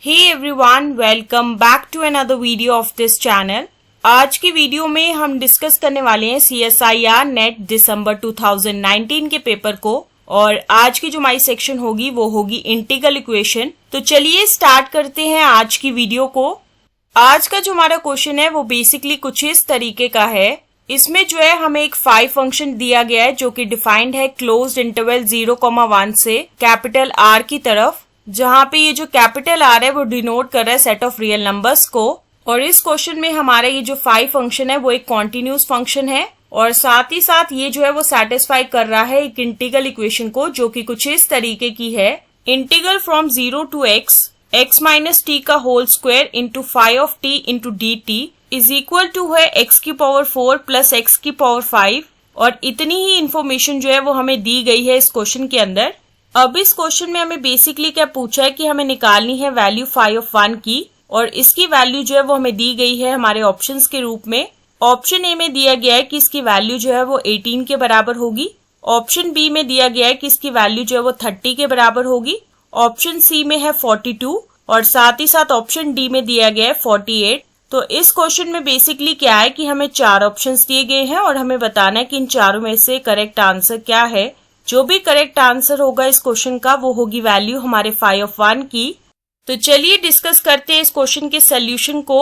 Hey everyone, welcome back to another video of this channel. आज की video में हम डिस्कस करने वाले हैं CSIR नेट दिसंबर 2019 के पेपर को और आज की जो हमारी सेक्शन होगी वो होगी इंटीग्रल इक्वेशन। तो चलिए स्टार्ट करते हैं आज की वीडियो को। आज का जो हमारा क्वेश्चन है वो बेसिकली कुछ इस तरीके का है। इसमें जो है हमें एक 5 फंक्शन दिया गया है जो कि डिफाइंड है क्लोज्ड इंटरवल 0,1 से कैपिटल R की तरफ, जहाँ पे ये जो कैपिटल R है वो डिनोट कर रहा है सेट ऑफ रियल नंबर्स को। और इस क्वेश्चन में हमारा ये जो 5 फंक्शन है वो एक कॉन्टिन्यूस फंक्शन है और साथ ही साथ ये जो है वो सेटिस्फाई कर रहा है एक इंटीग्रल इक्वेशन को जो कि कुछ इस तरीके की है। Integral from 0 to x minus t का whole square into five of t into d t is equal to है x की पावर 4 प्लस x की पावर 5। और इतनी ही इंफॉर्मेशन जो है वो हमें दी गई है इस क्वेश्चन के अंदर। अब इस क्वेश्चन में हमें बेसिकली क्या पूछा है कि हमें निकालनी है वैल्यू फाई ऑफ 1 की और इसकी वैल्यू जो है वो हमें दी गई है हमारे ऑप्शंस के रूप में। ऑप्शन ए में दिया गया है कि इसकी वैल्यू जो है वो 18 के बराबर होगी। ऑप्शन बी में दिया गया है कि इसकी वैल्यू जो है वो 30 के बराबर होगी। ऑप्शन सी में है 42 और साथ ही साथ ऑप्शन डी में दिया गया है 48। तो इस क्वेश्चन में बेसिकली क्या है कि हमें 4 ऑप्शंस दिए गए हैं और हमें बताना है कि इन चारों में से करेक्ट आंसर क्या है। जो भी करेक्ट आंसर होगा इस क्वेश्चन का वो होगी वैल्यू हमारे फाई ऑफ 1 की। तो चलिए डिस्कस करते हैं इस क्वेश्चन के सोल्यूशन को।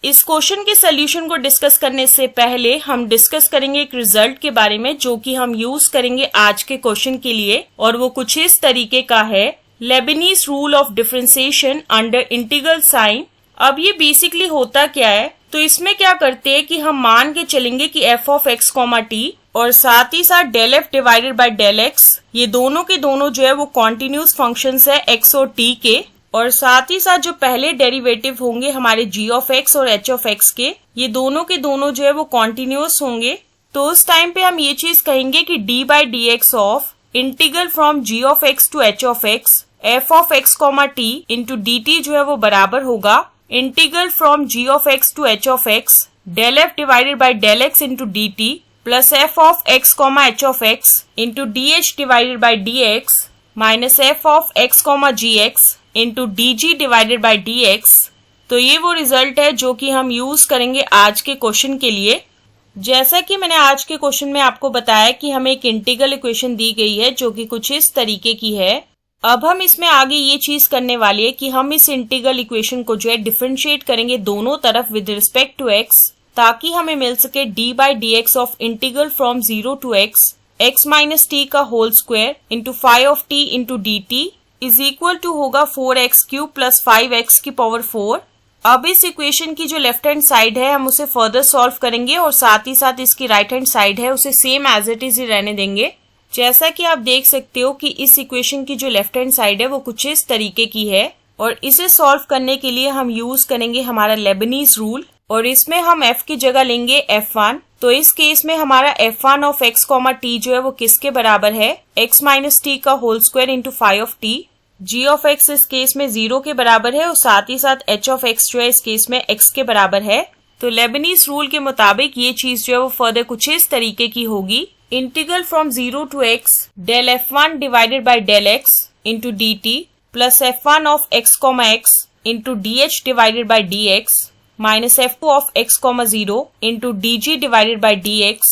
इस क्वेश्चन के सोल्यूशन को डिस्कस करने से पहले हम डिस्कस करेंगे एक रिजल्ट के बारे में जो कि हम यूज करेंगे आज के क्वेश्चन के लिए और वो कुछ इस तरीके का है, Leibniz rule of differentiation under integral sign. अब ये बेसिकली होता क्या है, तो इसमें क्या करते हैं कि हम मान के चलेंगे कि f ऑफ x, t और साथ ही साथ del f divided by del x, ये दोनों के दोनों जो है वो कॉन्टिन्यूस फंक्शंस है x और t के। और साथ ही साथ जो पहले डेरिवेटिव होंगे हमारे g ऑफ x और h ऑफ x के, ये दोनों के दोनों जो है वो कॉन्टिन्यूस होंगे। तो उस टाइम पे हम ये चीज कहेंगे कि d by d x of integral from g of x to h of x f of x, t into dt जो है वो बराबर होगा integral from g of x to h of x del f divided by del x into dt plus f of x, h of x into dh divided by dx minus f of x, gx into dg divided by dx। तो ये वो result है जो कि हम use करेंगे आज के क्वेश्चन के लिए। जैसा कि मैंने आज के क्वेश्चन में आपको बताया कि हमें एक इंटीग्रल इक्वेशन दी गई है जो कि कुछ इस तरीके की है। अब हम इसमें आगे ये चीज करने वाले हैं कि हम इस इंटीग्रल इक्वेशन को जो है डिफरेंशिएट करेंगे दोनों तरफ विद रिस्पेक्ट टू x, ताकि हमें मिल सके d by d x of integral from 0 to x minus t का whole square into five of t into d t is equal to होगा 4x क्यूब प्लस 5x की power 4। अब इस equation की जो लेफ्ट हैंड साइड है हम उसे फर्दर सॉल्व करेंगे और साथ ही साथ इसकी राइट हैंड साइड है उसे सेम एज इट इज ही रहने देंगे। जैसा कि आप देख सकते हो कि इस इक्वेशन की जो लेफ्ट हैंड साइड है वो कुछ इस तरीके की है और इसे सॉल्व करने के लिए हम यूज करेंगे हमारा लेबनीज रूल और इसमें हम f की जगह लेंगे f1। तो इस केस में हमारा f1 ऑफ x, t जो है वो किसके बराबर है, x माइनस टी का whole square into five of t. g of x इस केस में 0 के बराबर है और साथ ही साथ h ऑफ x जो है इस केस में x के बराबर है। तो लेबनीज रूल के मुताबिक ये चीज जो है वो फर्दर कुछ इस तरीके की होगी, integral from 0 to x del f1 divided by del x into dt plus f1 of x, into dh divided by dx minus f2 of x, 0 into dg divided by dx।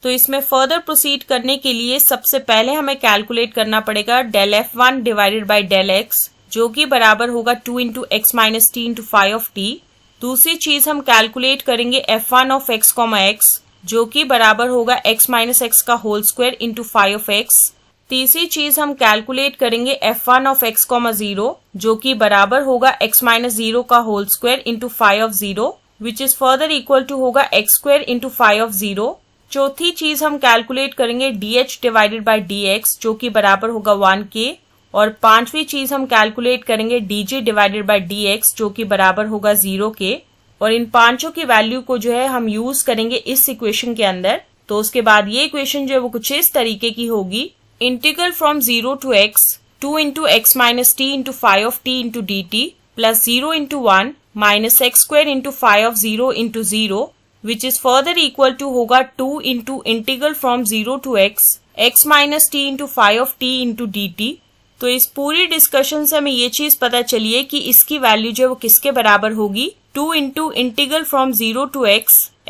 तो इसमें further proceed करने के लिए सबसे पहले हमें calculate करना पड़ेगा del f1 divided by del x जो कि बराबर होगा 2 into x minus t into five of t. दूसरी चीज हम कैलकुलेट करेंगे f1 ऑफ x, जो कि बराबर होगा x माइनस एक्स का whole square into five of x। तीसरी चीज हम कैलकुलेट करेंगे f1 ऑफ x, 0 जो कि बराबर होगा x माइनस 0 का whole square into five of 0 which is further equal to होगा x square into five of 0। चौथी चीज हम कैलकुलेट करेंगे dh डिवाइडेड बाई dx जो कि बराबर होगा 1 के। और पांचवी चीज हम कैलकुलेट करेंगे dg डिवाइडेड बाई dx जो कि बराबर होगा 0 के। और इन पांचों की वैल्यू को जो है हम यूज करेंगे इस इक्वेशन के अंदर। तो उसके बाद ये इक्वेशन जो है वो कुछ इस तरीके की होगी, integral from 0 to x 2 into x minus t into five of t into d t plus 0 into 1 minus x square into five of 0 into 0 which is further equal to होगा 2 into integral from 0 to x minus t into five of t into d t तो इस पूरी discussion से हमें ये चीज पता चली है कि इसकी वैल्यू जो है वो किसके बराबर होगी, 2 into integral from 0 to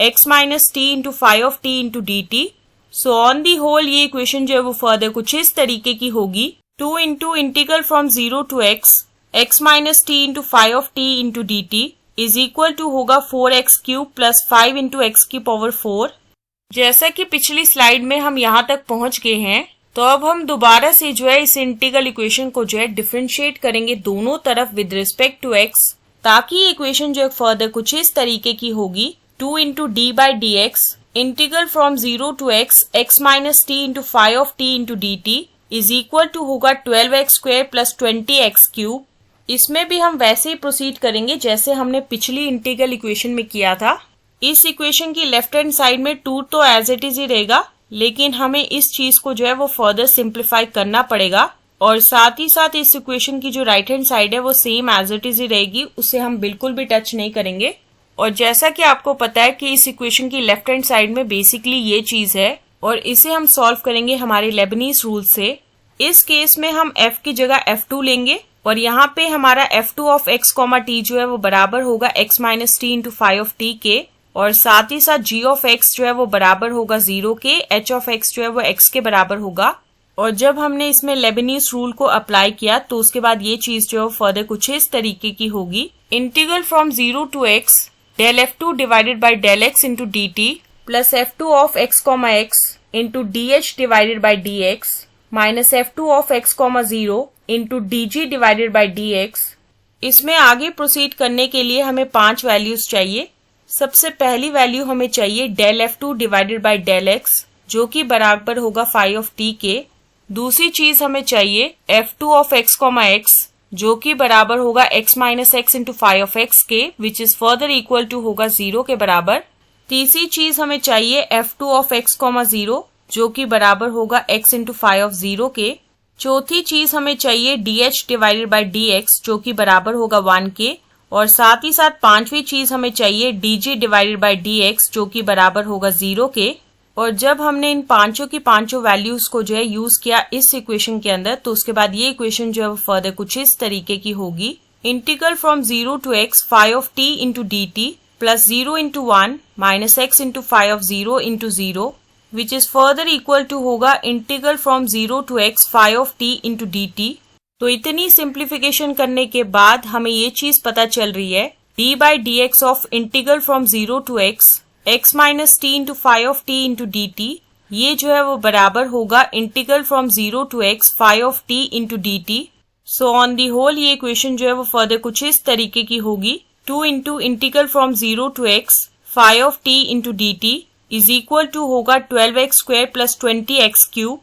x minus t into five of t into d t. So on the whole ये इक्वेशन जो है वो फर्दर कुछ इस तरीके की होगी, 2 into integral from 0 to x minus t into five of t into d t is equal to होगा 4x cube plus 5 into x की पावर 4। जैसा कि पिछली स्लाइड में हम यहाँ तक पहुंच गए हैं, तो अब हम दोबारा से जो है इस इंटीग्रल इक्वेशन को जो है डिफरेंशिएट करेंगे दोनों तरफ विद रिस्पेक्ट टू x, ताकि ये इक्वेशन जो है फर्दर कुछ इस तरीके की होगी, 2 into d by d x integral from 0 to x minus t into five of t into d t is equal to होगा 12x square plus 20x cube. इसमें भी हम वैसे ही प्रोसीड करेंगे जैसे हमने पिछली इंटीग्रल इक्वेशन में किया था। इस इक्वेशन की लेफ्ट हैंड साइड में 2 तो एज इट इज ही रहेगा, लेकिन हमें इस चीज को जो है वो फर्दर सिंप्लीफाई करना पड़ेगा, और साथ ही साथ इस इक्वेशन की जो राइट हैंड साइड है वो सेम एज इट इज ही रहेगी, उसे हम बिल्कुल भी टच नहीं करेंगे। और जैसा कि आपको पता है कि इस इक्वेशन की लेफ्ट हैंड साइड में बेसिकली ये चीज है, और इसे हम सॉल्व करेंगे हमारे लेबनीज रूल से। इस केस में हम f की जगह f2 लेंगे, और यहाँ पे हमारा f2 of x comma T जो है वो बराबर होगा x minus t into five of T के, और साथ ही साथ g ऑफ x जो है वो बराबर होगा 0 के, h ऑफ x जो है वो x के बराबर होगा। और जब हमने इसमें लेबनीज रूल को अप्लाई किया तो उसके बाद ये चीज जो है फर्दर कुछ इस तरीके की होगी, integral from 0 to x del f2 divided by del x into d t plus f2 of x comma x into dh divided by dx minus f2 of x comma 0 into dg divided by dx। इसमें आगे proceed करने के लिए हमें 5 values चाहिए। सबसे पहली value हमें चाहिए del f2 divided by del x जो कि बराबर होगा 5 ऑफ t के। दूसरी चीज हमें चाहिए f2 of x comma x जो कि बराबर होगा x minus x into five of x के, which is further equal to होगा 0 के बराबर। तीसरी चीज हमें चाहिए f2 ऑफ x कॉमा 0 जो कि बराबर होगा x इंटू फाइव ऑफ 0 के। चौथी चीज हमें चाहिए dh डिवाइडेड बाई dx जो कि बराबर होगा 1 के, और साथ ही साथ पांचवी चीज हमें चाहिए dg डिवाइडेड बाई dx जो कि बराबर होगा 0 के। और जब हमने इन पांचों की पांचों वैल्यूज को जो है यूज किया इस इक्वेशन के अंदर, तो उसके बाद ये इक्वेशन जो है फर्दर कुछ इस तरीके की होगी, integral from 0 to x five of t into d t plus 0 into 1 minus x into five of 0 into 0 which is further equal to होगा integral from 0 to x five of t into d t. तो इतनी simplification करने के बाद हमें ये चीज पता चल रही है, d by d x of integral from 0 to x minus t into five of t into d t, ये जो है वो बराबर होगा integral from 0 to x five of t into d t. So on the whole ये equation जो है वो फर्दर कुछ इस तरीके की होगी, 2 into integral from 0 to x five of t into d t is equal to होगा 12x square plus 20x cube.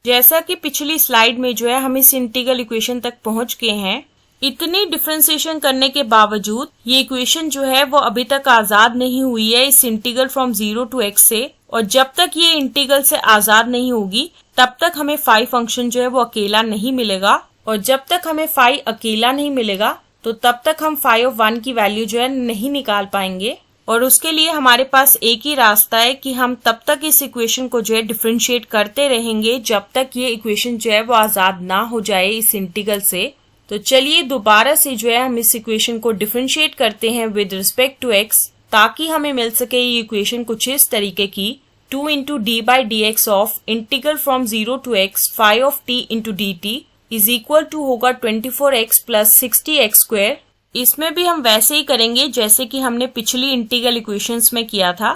जैसा कि पिछली स्लाइड में जो है हम इस इंटीग्रल इक्वेशन तक पहुंच गए हैं, इतनी डिफरेंशिएशन करने के बावजूद ये इक्वेशन जो है वो अभी तक आजाद नहीं हुई है इस इंटीग्रल फ्रॉम 0 टू x से, और जब तक ये इंटीग्रल से आजाद नहीं होगी तब तक हमें फाई फंक्शन जो है वो अकेला नहीं मिलेगा, और जब तक हमें फाई अकेला नहीं मिलेगा तो तब तक हम फाई ऑफ 1 की वैल्यू जो है नहीं निकाल पाएंगे। और उसके लिए हमारे पास एक ही रास्ता है कि हम तब तक इस इक्वेशन को जो है डिफरेंशिएट करते रहेंगे जब तक ये इक्वेशन जो है वो आजाद ना हो जाए इस इंटीग्रल से। तो चलिए दोबारा से जो है हम इस इक्वेशन को डिफरेंशिएट करते हैं विद रिस्पेक्ट टू x, ताकि हमें मिल सके ये इक्वेशन कुछ इस तरीके की, 2 into d by d x of integral from 0 to x five of t into d t is equal to होगा 24x प्लस 60x स्क्वायर। इसमें भी हम वैसे ही करेंगे जैसे कि हमने पिछली इंटीग्रल इक्वेशंस में किया था।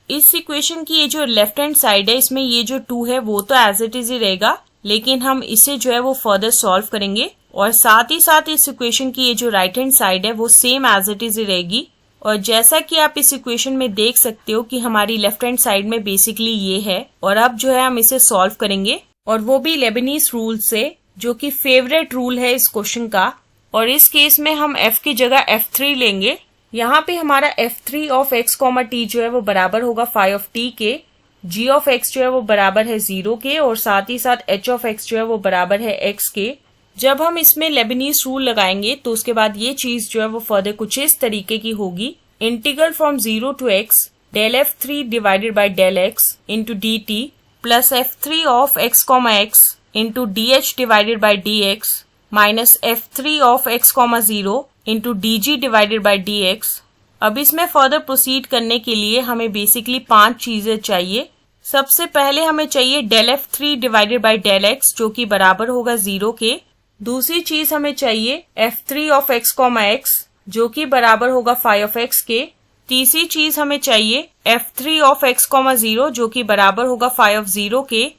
इस इक्वेशन की ये जो लेफ्ट हैंड साइड है इसमें ये जो 2 है वो तो एज इट इज ही रहेगा, लेकिन हम इसे जो है वो फर्दर सॉल्व करेंगे, और साथ ही साथ इस इक्वेशन की ये जो राइट हैंड साइड है वो सेम एज इट इज रहेगी। और जैसा कि आप इस इक्वेशन में देख सकते हो कि हमारी लेफ्ट हैंड साइड में बेसिकली ये है, और अब जो है हम इसे सॉल्व करेंगे, और वो भी लेबनीज रूल से, जो कि फेवरेट रूल है इस क्वेश्चन का। और इस केस में हम f की जगह f3 लेंगे। यहाँ पे हमारा f3 of x comma t जो है वो बराबर होगा 5 ऑफ t के, g ऑफ x जो है वो बराबर है 0 के, और साथ ही साथ h ऑफ x जो है वो बराबर है x के। जब हम इसमें लेबनीज रूल लगाएंगे तो उसके बाद ये चीज जो है वो फर्दर कुछ इस तरीके की होगी, integral from 0 to x del f3 divided by del x into d t plus f3 of x comma x into DH divided by DX minus F3 of x comma 0 into DG divided by DX। अब इसमें further proceed करने के लिए हमें basically 5 चीजें चाहिए। सबसे पहले हमें चाहिए del F3 divided by del x जो कि बराबर होगा 0 के। दूसरी चीज हमें चाहिए F3 of x comma x जो कि बराबर होगा phi ऑफ x के। तीसरी चीज हमें चाहिए F3 ऑफ x कॉमा 0 जो कि बराबर होगा phi ऑफ 0 के।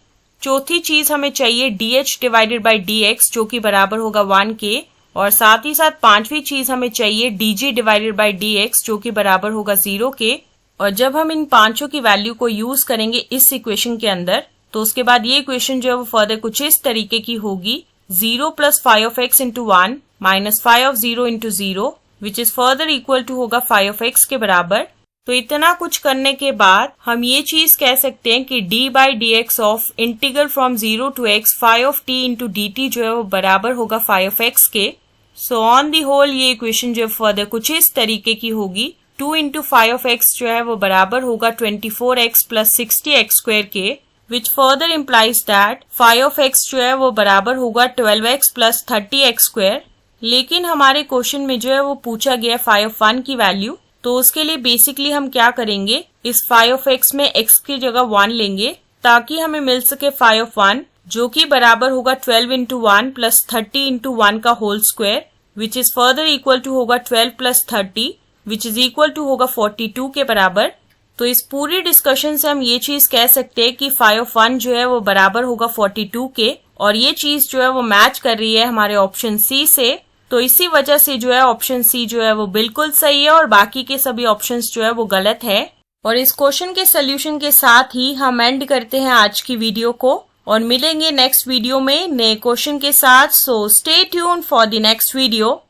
चौथी चीज हमें चाहिए DH डिवाइडेड बाई DX जो कि बराबर होगा 1 के। और साथ ही साथ पांचवी चीज हमें चाहिए DG डिवाइडेड बाई DX जो कि बराबर होगा 0 के। और जब हम इन पांचों की वैल्यू को यूज करेंगे इस इक्वेशन के अंदर तो उसके बाद ये इक्वेशन जो है वो फर्दर कुछ इस तरीके की होगी 0 plus phi of x into 1 minus phi of 0 into 0 which is further equal to होगा phi ऑफ x के बराबर। तो इतना कुछ करने के बाद हम ये चीज कह सकते हैं कि d by dx of integral from 0 to x phi of t into dt जो है वो बराबर होगा phi ऑफ x के। सो ऑन दी होल ये इक्वेशन जो फर्दर कुछ इस तरीके की होगी 2 इंटू phi ऑफ x जो है वो बराबर होगा 24x प्लस 60x स्क्वायर के which further implies that phi of x जो है वो बराबर होगा 12x प्लस 30x स्क्वायर। लेकिन हमारे क्वेश्चन में जो है वो पूछा गया phi ऑफ 1 की वैल्यू, तो उसके लिए बेसिकली हम क्या करेंगे, इस phi ऑफ x में x की जगह 1 लेंगे ताकि हमें मिल सके phi ऑफ 1 जो कि बराबर होगा 12 इंटू 1 प्लस 30 इंटू 1 का whole square which is further equal to होगा 12 plus 30 which is equal to होगा 42 के बराबर। तो इस पूरी डिस्कशन से हम ये चीज कह सकते हैं कि phi ऑफ 1 जो है वो बराबर होगा 42 के और ये चीज जो है वो मैच कर रही है हमारे ऑप्शन सी से। तो इसी वजह से जो है ऑप्शन सी जो है वो बिल्कुल सही है और बाकी के सभी ऑप्शंस जो है वो गलत है। और इस क्वेश्चन के सोल्यूशन के साथ ही हम एंड करते हैं आज की वीडियो को और मिलेंगे नेक्स्ट वीडियो में नए क्वेश्चन के साथ। So stay tuned for the next video.